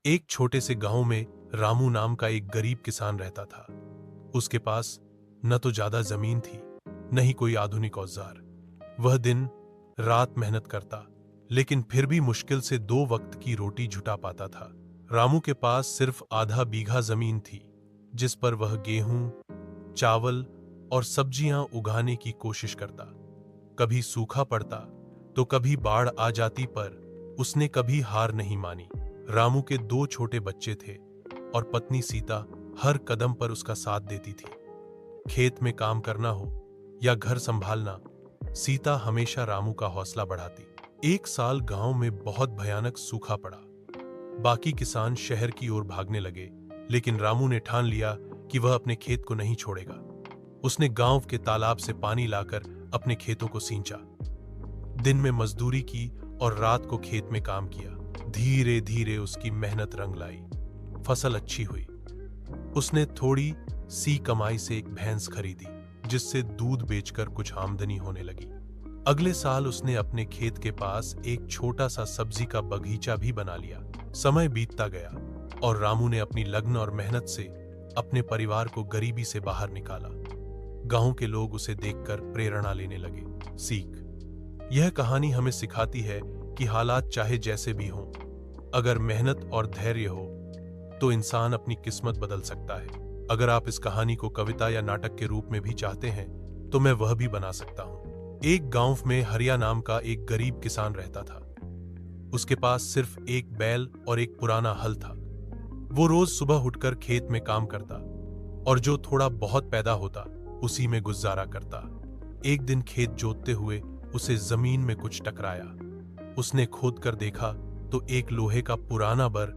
एक छोटे से गांव में रामू नाम का एक गरीब किसान रहता था। उसके पास न तो ज्यादा जमीन थी, न ही कोई आधुनिक औजार। वह दिन रात मेहनत करता, लेकिन फिर भी मुश्किल से 2 वक्त की रोटी जुटा पाता था। रामू के पास सिर्फ आधा बीघा जमीन थी, जिस पर वह गेहूं, चावल और सब्जियां उगाने की कोशिश करता। कभी सूखा पड़ता तो कभी बाढ़ आ जाती, पर उसने कभी हार नहीं मानी। रामू के 2 छोटे बच्चे थे और पत्नी सीता हर कदम पर उसका साथ देती थी। खेत में काम करना हो या घर संभालना, सीता हमेशा रामू का हौसला बढ़ाती। एक साल गांव में बहुत भयानक सूखा पड़ा। बाकी किसान शहर की ओर भागने लगे, लेकिन रामू ने ठान लिया कि वह अपने खेत को नहीं छोड़ेगा। उसने गांव के तालाब से पानी लाकर अपने खेतों को सींचा। दिन में मजदूरी की और रात को खेत में काम किया। धीरे धीरे उसकी मेहनत रंग लाई। फसल अच्छी हुई। उसने थोड़ी सी कमाई से एक भैंस खरीदी, जिससे दूध बेचकर कुछ आमदनी होने लगी। अगले साल उसने अपने खेत के पास एक छोटा सा सब्जी का बगीचा भी बना लिया। समय बीतता गया और रामू ने अपनी लगन और मेहनत से अपने परिवार को गरीबी से बाहर निकाला। गांव के लोग उसे देखकर प्रेरणा लेने लगे। सीख: यह कहानी हमें सिखाती है कि हालात चाहे जैसे भी हों, अगर मेहनत और धैर्य हो तो इंसान अपनी किस्मत बदल सकता है। अगर आप इस कहानी को कविता या नाटक के रूप में भी चाहते हैं तो मैं वह भी बना सकता हूं। एक गांव में हरिया नाम का एक गरीब किसान रहता था। उसके पास सिर्फ एक बैल और एक पुराना हल था। वो रोज सुबह उठकर खेत में काम करता और जो थोड़ा बहुत पैदा होता उसी में गुजारा करता। एक दिन खेत जोतते हुए उसे जमीन में कुछ टकराया। उसने खोद कर देखा तो एक लोहे का पुराना बर